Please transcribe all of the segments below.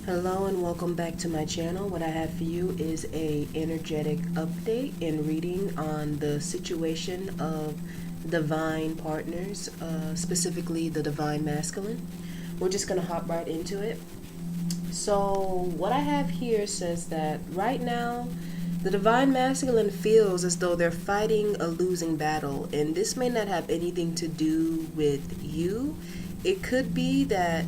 Hello and welcome back to my channel. What I have for you is a energetic update and reading on the situation of divine partners, specifically the divine masculine. We're just going to hop right into it. So what I have here says that right now the divine masculine feels as though they're fighting a losing battle, and this may not have anything to do with you. It could be that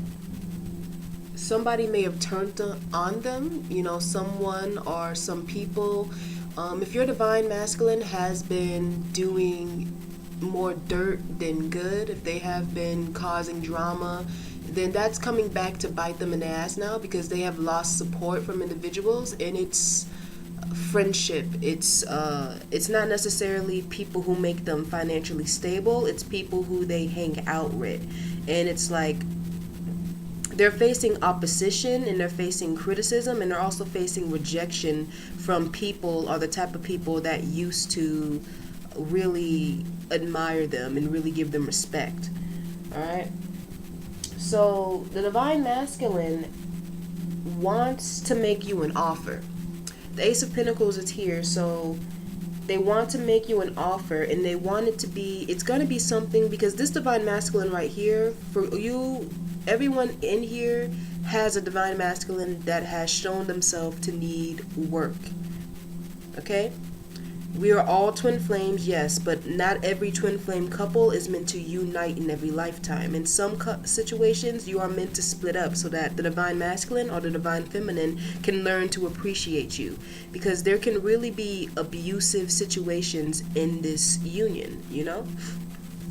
somebody may have turned on them, someone or some people. If your divine masculine has been doing more dirt than good, if they have been causing drama, then that's coming back to bite them in the ass now, because they have lost support from individuals, and it's friendship. It's not necessarily people who make them financially stable. It's people who they hang out with, and it's like they're facing opposition and they're facing criticism, and they're also facing rejection from people, or the type of people that used to really admire them and really give them respect. All right. So the divine masculine wants to make you an offer. The Ace of Pentacles is here, so they want to make you an offer, and they want it to be, it's going to be something, because this divine masculine right here, for you, everyone in here has a divine masculine that has shown themselves to need work. Okay? We are all twin flames, yes, but not every twin flame couple is meant to unite in every lifetime. In some situations, you are meant to split up so that the divine masculine or the divine feminine can learn to appreciate you, because there can really be abusive situations in this union,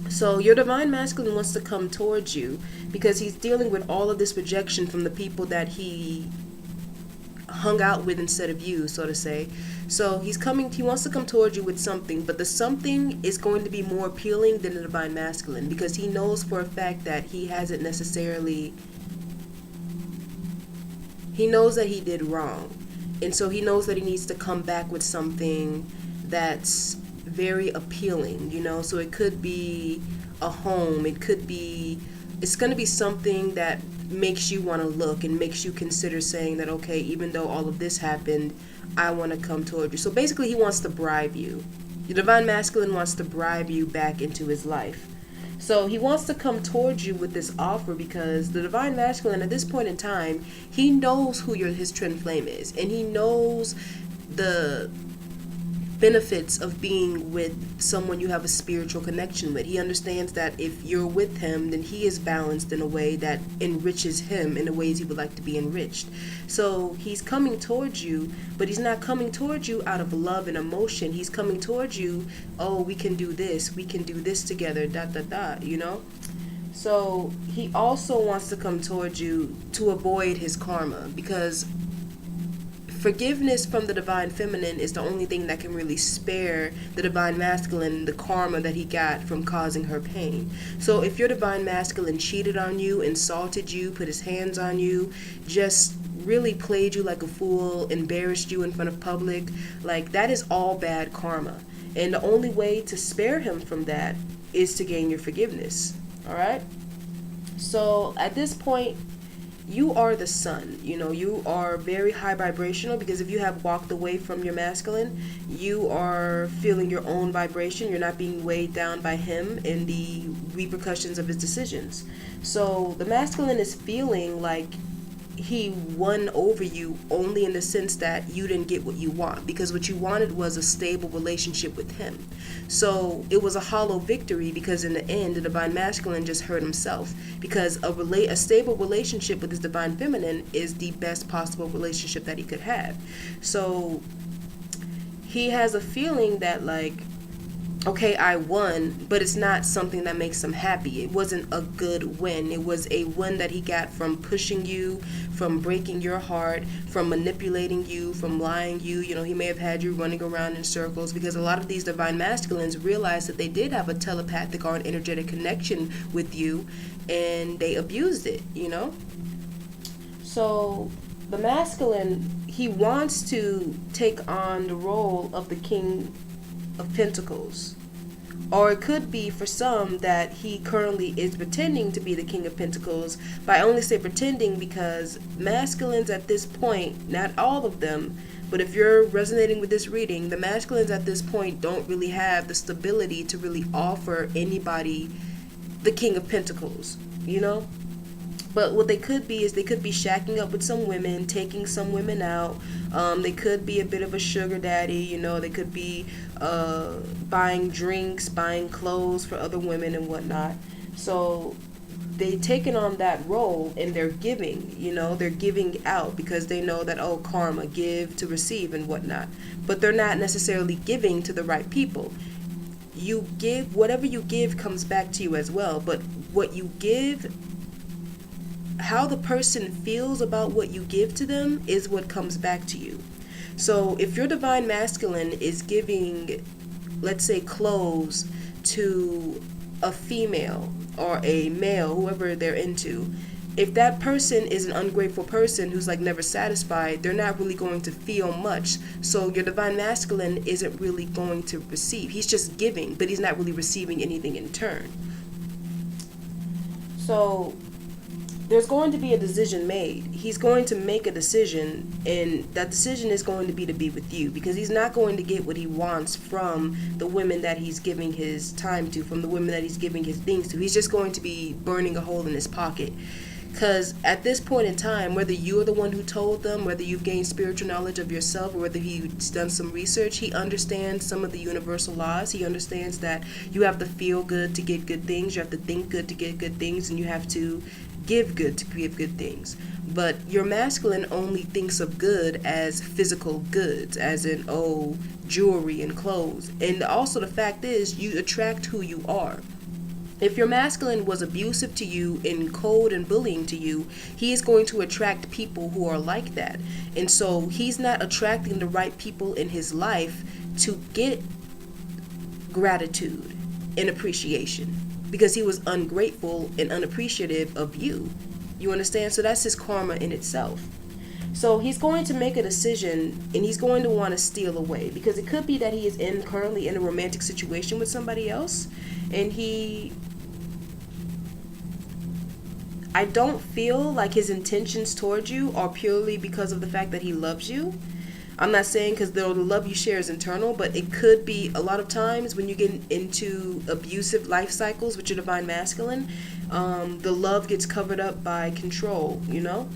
So your divine masculine wants to come towards you because he's dealing with all of this rejection from the people that he hung out with instead of you, so to say. So he wants to come towards you with something, but the something is going to be more appealing than the divine masculine, because he knows for a fact that he knows that he did wrong. And so he knows that he needs to come back with something that's very appealing, so it could be a home, it's going to be something that makes you want to look and makes you consider saying that, okay, even though all of this happened, I want to come toward you. So basically he wants to bribe you. The divine masculine wants to bribe you back into his life. So he wants to come towards you with this offer because the divine masculine at this point in time, he knows who his twin flame is, and he knows the benefits of being with someone you have a spiritual connection with. He understands that if you're with him, then he is balanced in a way that enriches him in the ways he would like to be enriched. So he's coming towards you, but he's not coming towards you out of love and emotion. He's coming towards you, oh, we can do this together, So he also wants to come towards you to avoid his karma, because forgiveness from the divine feminine is the only thing that can really spare the divine masculine the karma that he got from causing her pain. So if your divine masculine cheated on you, insulted you, put his hands on you, just really played you like a fool, embarrassed you in front of public, like that is all bad karma. And the only way to spare him from that is to gain your forgiveness. All right? So at this point, you are the sun, you are very high vibrational, because if you have walked away from your masculine, you are feeling your own vibration. You're not being weighed down by him and the repercussions of his decisions. So the masculine is feeling like he won over you only in the sense that you didn't get what you want, because what you wanted was a stable relationship with him. So it was a hollow victory, because in the end the divine masculine just hurt himself, because a stable relationship with his divine feminine is the best possible relationship that he could have. So he has a feeling that, like, okay, I won, but it's not something that makes him happy. It wasn't a good win. It was a win that he got from pushing you, from breaking your heart, from manipulating you, from lying you. He may have had you running around in circles, because a lot of these divine masculines realized that they did have a telepathic or an energetic connection with you, and they abused it, So the masculine, he wants to take on the role of the King of Pentacles, Or it could be for some that he currently is pretending to be the King of Pentacles. But I only say pretending because masculines at this point, not all of them, but if you're resonating with this reading, the masculines at this point don't really have the stability to really offer anybody the King of Pentacles, you know? But what they could be is they could be shacking up with some women, taking some women out. They could be a bit of a sugar daddy, you know. They could be buying drinks, buying clothes for other women and whatnot. So they've taken on that role and they're giving, you know. They're giving out because they know that, oh, karma, give to receive and whatnot. But they're not necessarily giving to the right people. You give, whatever you give comes back to you as well. But what you give, how the person feels about what you give to them is what comes back to you. So if your divine masculine is giving, let's say, clothes to a female or a male, whoever they're into, if that person is an ungrateful person who's like never satisfied, they're not really going to feel much. So your divine masculine isn't really going to receive. He's just giving, but he's not really receiving anything in turn. So there's going to be a decision made. He's going to make a decision, and that decision is going to be with you, because he's not going to get what he wants from the women that he's giving his time to, from the women that he's giving his things to. He's just going to be burning a hole in his pocket. Because at this point in time, whether you're the one who told them, whether you've gained spiritual knowledge of yourself, or whether he's done some research, he understands some of the universal laws. He understands that you have to feel good to get good things, you have to think good to get good things, and you have to give good to give good things. But your masculine only thinks of good as physical goods, as in, oh, jewelry and clothes. And also the fact is, you attract who you are. If your masculine was abusive to you and cold and bullying to you, he is going to attract people who are like that. And so he's not attracting the right people in his life to get gratitude and appreciation, because he was ungrateful and unappreciative of you. You understand? So that's his karma in itself. So he's going to make a decision, and he's going to want to steal away, because it could be that he is currently in a romantic situation with somebody else, and I don't feel like his intentions towards you are purely because of the fact that he loves you. I'm not saying because the love you share is internal, but it could be a lot of times when you get into abusive life cycles with your divine masculine, the love gets covered up by control, you know?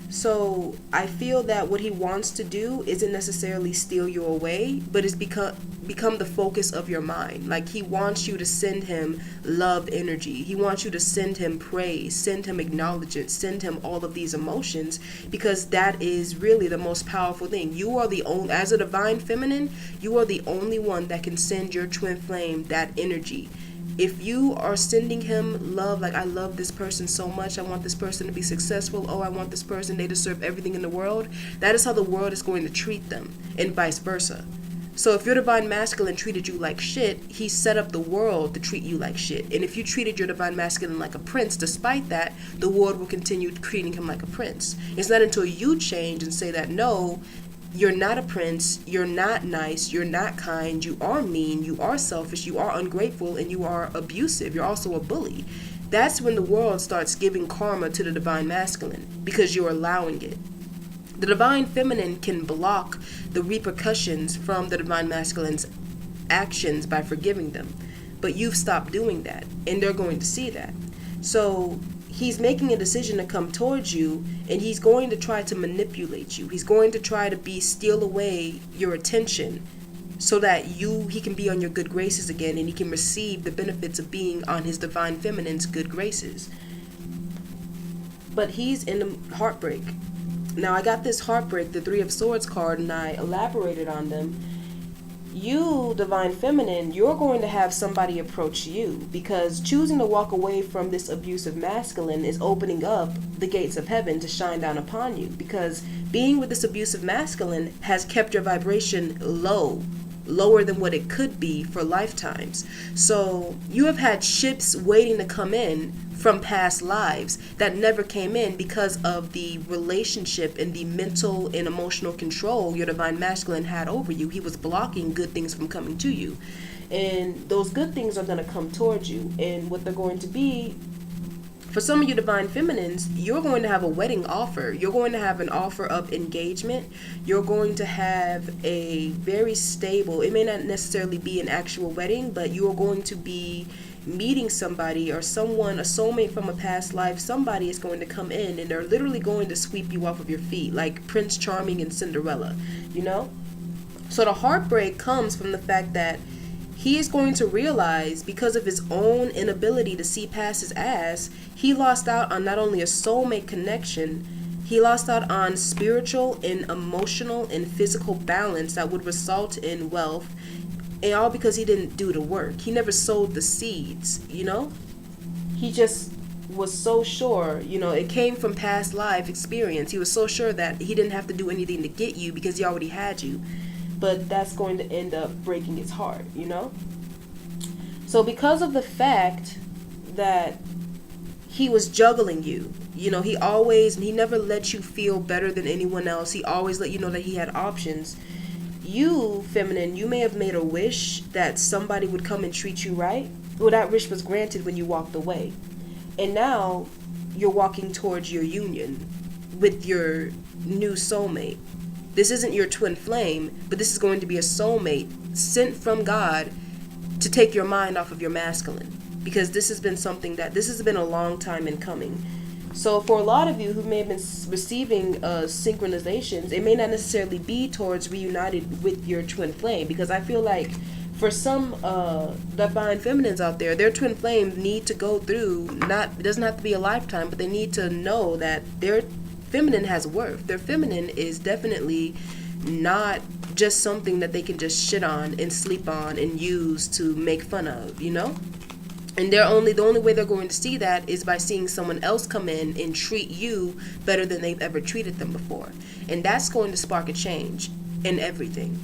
So I feel that what he wants to do isn't necessarily steal you away, but it's become the focus of your mind. Like, he wants you to send him love energy. He wants you to send him praise, send him acknowledgement, send him all of these emotions, because that is really the most powerful thing. You are the only, as a divine feminine, you are the only one that can send your twin flame that energy. If you are sending him love, like, I love this person so much, I want this person to be successful, oh, I want this person, they deserve everything in the world, that is how the world is going to treat them, and vice versa. So if your divine masculine treated you like shit, he set up the world to treat you like shit. And if you treated your divine masculine like a prince, despite that, the world will continue treating him like a prince. It's not until you change and say that, no, you're not a prince, you're not nice, you're not kind, you are mean, you are selfish, you are ungrateful, and you are abusive, you're also a bully. That's when the world starts giving karma to the divine masculine, because you're allowing it. The divine feminine can block the repercussions from the divine masculine's actions by forgiving them. But you've stopped doing that, and they're going to see that. So he's making a decision to come towards you, and he's going to try to manipulate you. He's going to try to steal away your attention so that he can be on your good graces again, and he can receive the benefits of being on his divine feminine's good graces. But he's in the heartbreak. Now, I got this heartbreak, the Three of Swords card, and I elaborated on them. You, divine feminine, you're going to have somebody approach you, because choosing to walk away from this abusive masculine is opening up the gates of heaven to shine down upon you, because being with this abusive masculine has kept your vibration lower than what it could be for lifetimes. So you have had ships waiting to come in from past lives that never came in because of the relationship and the mental and emotional control your divine masculine had over you. He was blocking good things from coming to you. And those good things are going to come towards you. And what they're going to be, for some of you divine feminines, you're going to have a wedding offer. You're going to have an offer of engagement. You're going to have a very stable, it may not necessarily be an actual wedding, but you are going to be meeting somebody or someone, a soulmate from a past life. Somebody is going to come in and they're literally going to sweep you off of your feet, like Prince Charming and Cinderella, you know? So the heartbreak comes from the fact that he is going to realize, because of his own inability to see past his ass, he lost out on not only a soulmate connection, he lost out on spiritual and emotional and physical balance that would result in wealth, and all because he didn't do the work. He never sowed the seeds, you know? He just was so sure, you know, it came from past life experience. He was so sure that he didn't have to do anything to get you because he already had you. But that's going to end up breaking his heart, you know? So because of the fact that he was juggling you, you know, he never let you feel better than anyone else. He always let you know that he had options. You, feminine, you may have made a wish that somebody would come and treat you right. Well, that wish was granted when you walked away. And now you're walking towards your union with your new soulmate. This isn't your twin flame, but this is going to be a soulmate sent from God to take your mind off of your masculine. Because this has been a long time in coming. So for a lot of you who may have been receiving synchronizations, it may not necessarily be towards reunited with your twin flame. Because I feel like for some divine feminines out there, their twin flame need to go through, it doesn't have to be a lifetime, but they need to know that their feminine has worth. Their feminine is definitely not just something that they can just shit on and sleep on and use to make fun of, you know? And the only way they're going to see that is by seeing someone else come in and treat you better than they've ever treated them before. And that's going to spark a change in everything.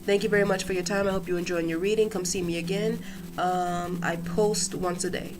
Thank you very much for your time. I hope you're enjoying your reading. Come see me again. I post once a day.